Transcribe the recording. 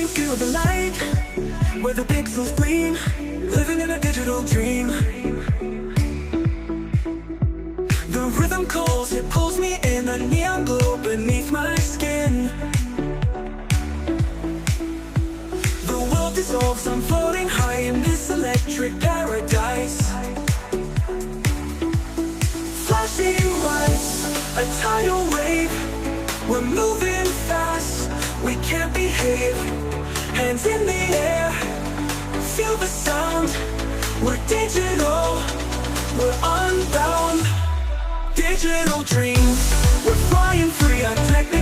feel the light, where the pixels gleam, living in a digital dream. The rhythm calls, it pulls me in, a neon glow beneath my skin. The world dissolves, I'm floating high in this electric paradise. Flashing lights, a tidal wave, we're moving fast, we can't behave. Hands in the air, feel the sound. We're digital, we're unbound. Digital dreams, we're flying free, a technical